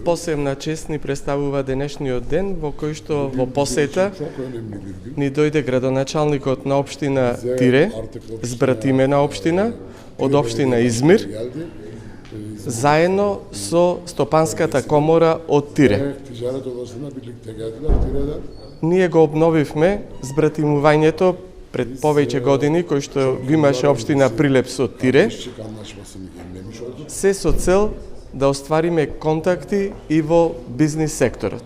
посебна чест ни представува денешниот ден во кој што во посета ни дојде градоначалникот на општина Тире, збратимена општина, од општина Измир, заедно со Стопанската комора од Тире. Ние го обновивме збратимувањето пред повеќе години, кој што го имаше општина Прилеп со Тире, се со цел да оствариме контакти и во бизнис секторот.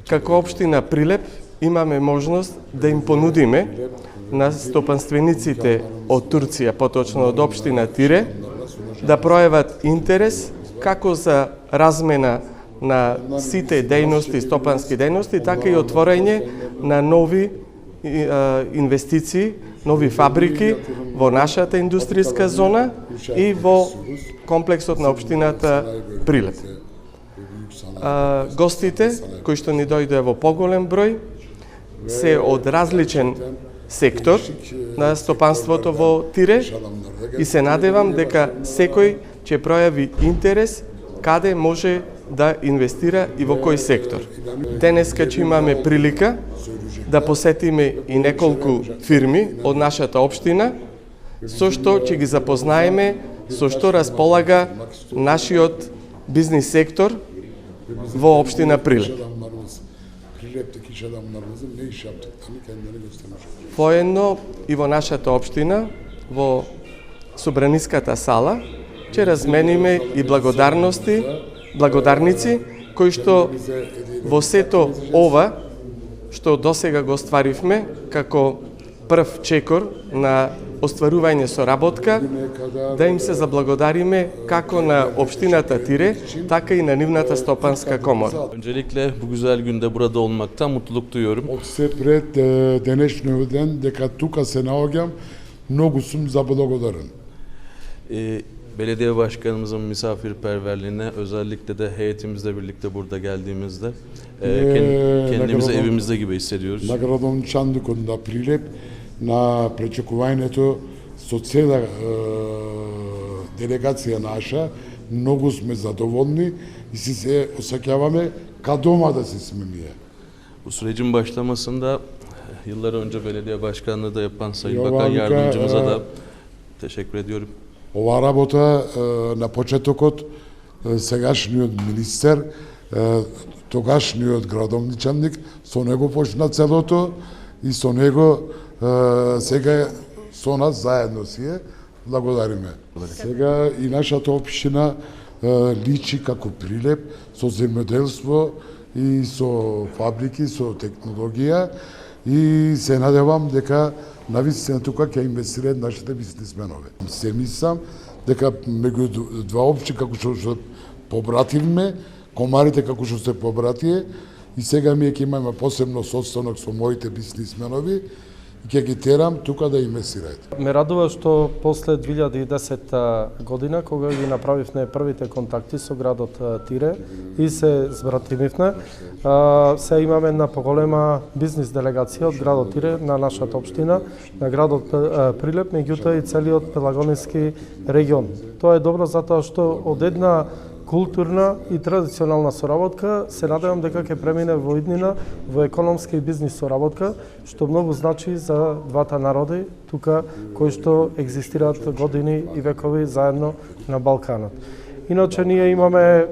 Како општина Прилеп имаме можност да им понудиме на стопанствениците од Турција, поточно од општина Тире, да пројават интерес како за размена на сите дејности, стопански дејности, така и отворање на нови инвестиции, нови фабрики во нашата индустријска зона и во комплексот на општината Прилеп. Гостите кои што ни дојдоа во поголем број се од различен сектор на стопанството во Тире и се надевам дека секој ќе пројави интерес каде може да инвестира и во кој сектор. Денеска ќе имаме прилика да посетиме и неколку фирми од нашата општина, со што ќе ги запознаеме со што располага нашиот бизнис сектор во општина Прилеп. Воедно и во нашата општина, во Собраниската сала, ќе размениме и благодарници кои што во сето ова што досега го остваривме како прв чекор на остварување соработка, да им се заблагодариме како на општината Tire, така и на нивната стопанска комора. Öncelikle bu güzel günde burada olmaktan mutluluk duyuyorum. Се пред денешниот ден дека тука се наоѓам, многу сум заблагодарен. Belediye başkanımızın misafirperverliğine, özellikle de heyetimizle birlikte burada geldiğimizde kendimizi evimizde gibi hissediyoruz. На градоначалникот на Прилеп, на пречекувањето со цела делегација наша, многу сме задоволни и се осеќаваме ка дома да се сме ние. Bu sürecin başlamasında yıllar önce belediye başkanlığı da yapan Sayın Bakan Yardımcımıza da teşekkür ediyorum. Ова работа на почетокот сегашниот министер, тогашниот градоначалник, со него почна целото и со него сега со нас заедно си е. Благодариме. Сега и нашата општина личи како Прилеп со земјоделство и со фабрики, со технологија и се надевам дека навистина тука ќе инвестираат нашите бизнисменови. Се мислам дека меѓу два општини како што побративме, комарите како што се побратие и сега ми ќе имаме посебно состанок со моите бизнисменови и ќе ги терам тука да инвестираат. Ме радува што после 2010 година, кога ги направивме првите контакти со градот Тире и се збратимивме, се имаме една поголема бизнис делегација од градот Тире на нашата општина, на градот Прилеп, меѓутоа и целиот Пелагонски регион. Тоа е добро затоа што од една културна и традиционална соработка се надевам дека ќе премине во иднина во економска и бизнис соработка, што многу значи за двата народи тука кои што екзистираат години и векови заедно на Балканот. Иначе ние имаме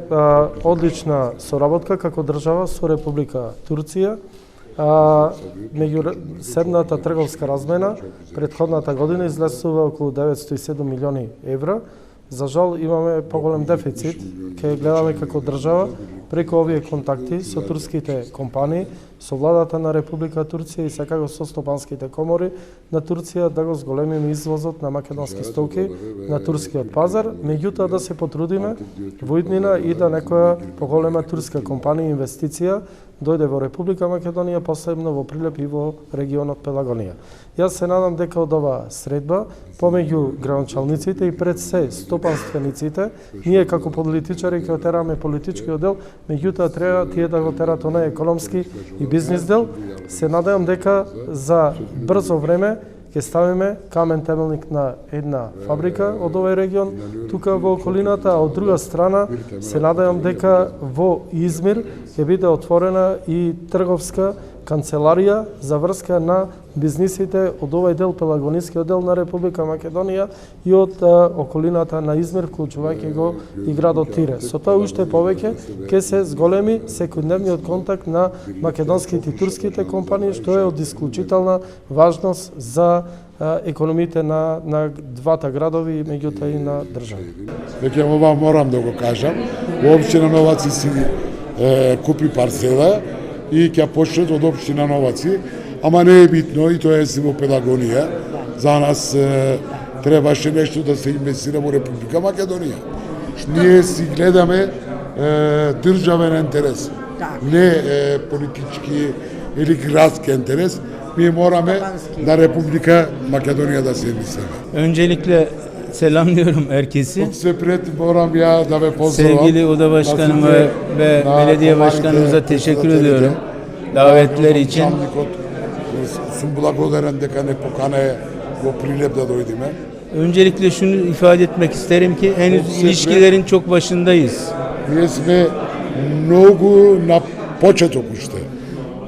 одлична соработка како држава со Република Турција. Меѓу седната трговска размена претходната година излесува околу 907 милиони евра. За жал имаме поголем дефицит, ќе гледаме како држава преку овие контакти со турските компании, со владата на Република Турција и секако со стопанските комори на Турција да го зголемиме извозот на македонски стоки на турскиот пазар, меѓутоа да се потрудиме во иднина и да некоја поголема турска компанија инвестиција дојде во Република Македонија, посебно во Прилеп и во регионот Пелагонија. Јас се надам дека од оваа средба помеѓу градоначалниците и пред се стопанствениците, ние како политичари ќе отераме политичкиот дел, меѓутоа треба тие да го терат онај економски и бизнис дел. Се надевам дека за брзо време ќе ставиме камен темелник на една фабрика од овој регион, тука во околината, а од друга страна се надевам дека во Измир ќе биде отворена и трговска канцеларија за врска на бизнисите од овој дел, Пелагонискиот дел на Република Македонија и од околината на Измир, вклучувајќи го и градот Тире. Со тоа уште повеќе ќе се зголеми секојдневниот контакт на македонските и турските компании, што е од исклучителна важност за економите на двата градови, меѓутоа и на држава. Веќе ова морам да го кажам, во општина Новаци си купи парцела и ќе почнат од општина Новаци, ама не е битно и тоа е си во Пелагонија. За нас требаше нешто да се инвестира во Република Македонија. Ние си гледаме државен интерес, не политички или градски интерес. Ние morame da Republika Makedoniya'da sevmişsem. Öncelikle selamlıyorum herkesi. Çok sepret moram ya da ve pozdravljam. Sevgili Oda Başkanıma ve Belediye Başkanımıza teşekkür ediyorum davetler için. Sum blagodaran дека не покане во Прилеп да дојдеме. Öncelikle şunu ifade etmek isterim ki henüz ilişkilerin çok başındayız. Ние сме многу на почеток уште.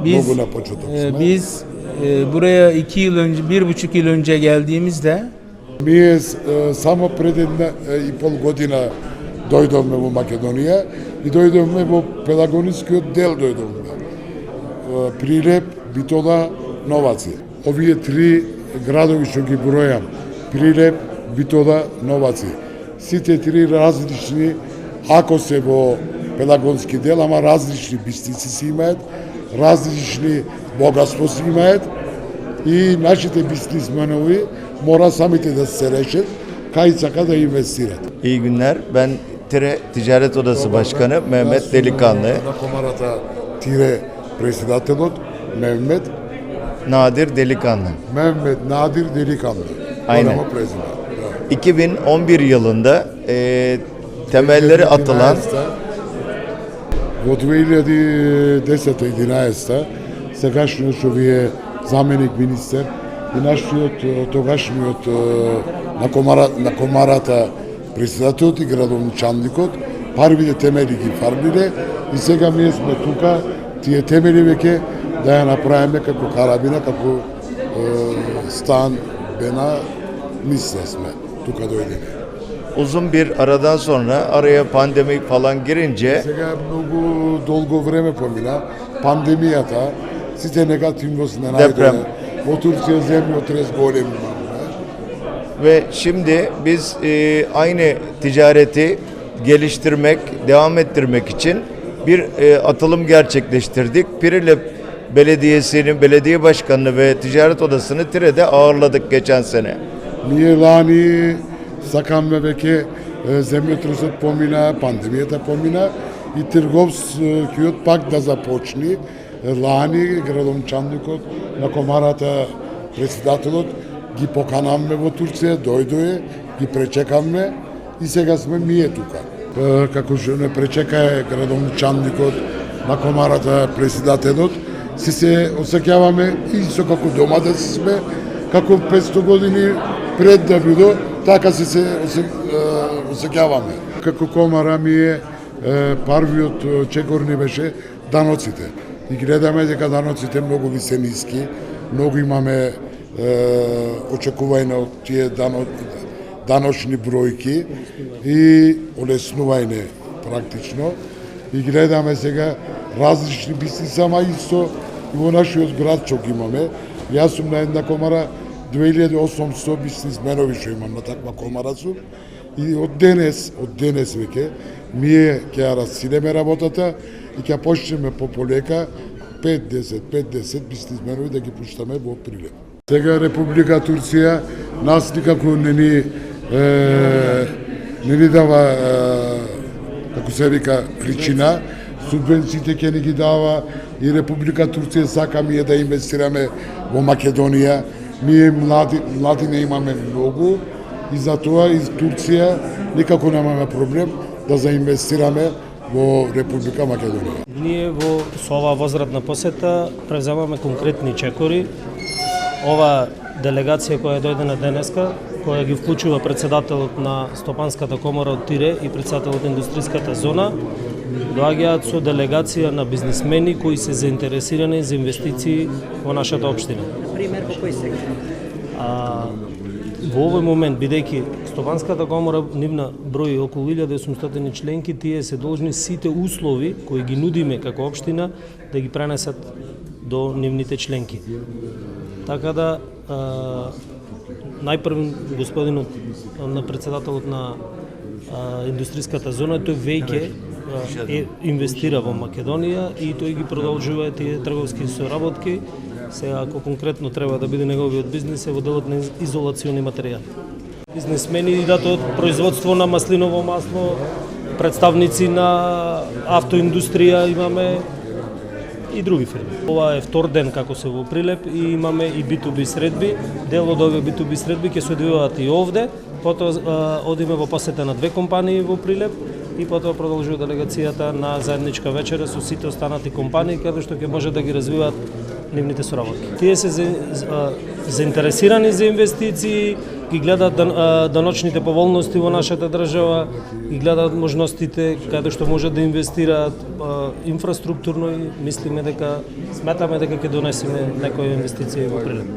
Biz, Многу на почеток сме. biz buraya 2 yıl önce, 1,5 yıl önce geldiğimizde Ние само пред една и пол година дојдовме во Македонија и дојдовме во Пелагонискиот дел дојдовме. Прилеп, Битола, Новаци. Овие три градови што ги бројам, Прилеп, Битола, Новаци. Сите три различни, ако се во Пелагонски дел, ама различни бизниси си имаат, различни богатство си имаат и нашите бизнисмenovi mora samite da se решат, кај сака да инвестират. İyi günler. Ben Tire Ticaret Odası Başkanı Mehmet Delikanlı. На комарата Тире председателот Мехмет Delikanlı. Mehmet Nadir Delikanlı. Aynen. Oranın prezidenti. 2011 yılında temelleri atılan Во 2010-11 сегашниот што ви е заменик министер и нашиот тогашниот на комарата председателот и градоначалникот првите темели ги фармиле и сега ние сме тука тие темели веќе да ја направиме како карабина, како стан, бена, мисля сме тука дојдеме. uzun bir aradan sonra araya pandemi falan girince Сега многу долго време помина, пандемијата, сите негативности не Депрем. најдоа. Во Турција земјотрес голем имаме. ve şimdi biz aynı ticareti geliştirmek, devam ettirmek için bir atılım gerçekleştirdik. Prilep Belediyesi'nin belediye başkanını ve ticaret odasını Tire'de ağırladık geçen sene. Ние лани сакаме веќе земјотресот помина, пандемијата помина и трговскиот пак да започне. Лани градоначалникот на комарата председателот ги поканавме во Турција, дојдоe, ги пречекавме и сега сме ние тука. Како што не пречека градоначалникот на комарата председателот, се осеќаваме исто како дома да сме, како 500 години пред да бидо, така се осеќаваме. Како комара ми е првиот чекор ни беше даноците. И гледаме дека даноците многу ви се ниски, многу имаме очекување од тие даночни бројки и олеснување практично. И гледаме сега различни бизниси, ама исто и во нашиот град што ги имаме. Јас сум на една комара 2800 бизнисмenovi што имам на таква комара сум и од денес веќе ние ќе ја расилеме работата и ќе почнеме полека 5-10 бизнисмenovi да ги пуштаме во Прилеп. Сега Република Турција нас никако не ни дава како се вика причина, субвенциите ќе ни ги дава и Република Турција сака ние да инвестираме во Македонија. Ние млади не имаме многу и затоа из Турција никако немаме проблем да заинвестираме во Република Македонија. Ние со оваа возрадна посета превземаме конкретни чекори. Ова делегација која дојде на денеска, која ги вклучува председателот на Стопанската комора од Тире и председателот на индустријската зона, доаѓаат со делегација на бизнисмени кои се заинтересирани за инвестиции во нашата општина. Пример, во кој сектор? Во овој момент, бидејќи Стопанската комора нивна брои околу 1800 членки, тие се должни сите услови кои ги нудиме како општина да ги пренесат до нивните членки. Така да, најпрв господинот на председателот на индустријската зона, тој веќе инвестира во Македонија и тој ги продолжува тие трговски соработки. Сега, ако конкретно треба да биде неговиот бизнис, е во делот на изолациони материјали. Бизнесмени идат од производство на маслиново масло, представници на автоиндустрија имаме и други фирми. Ова е втор ден како се во Прилеп и имаме и B2B средби. Дел од овие B2B средби ќе се одвиваат и овде, потоа одиме во посета на две компании во Прилеп и потоа продолжува делегацијата на заедничка вечера со сите останати компании каде што ќе може да ги развиваат нивните соработки. Тие се заинтересирани за инвестиции, ги гледаат даночните поволности во нашата држава, ги гледаат можностите каде што можат да инвестираат инфраструктурно и сметаме дека ќе донесеме некои инвестиции во Прилеп.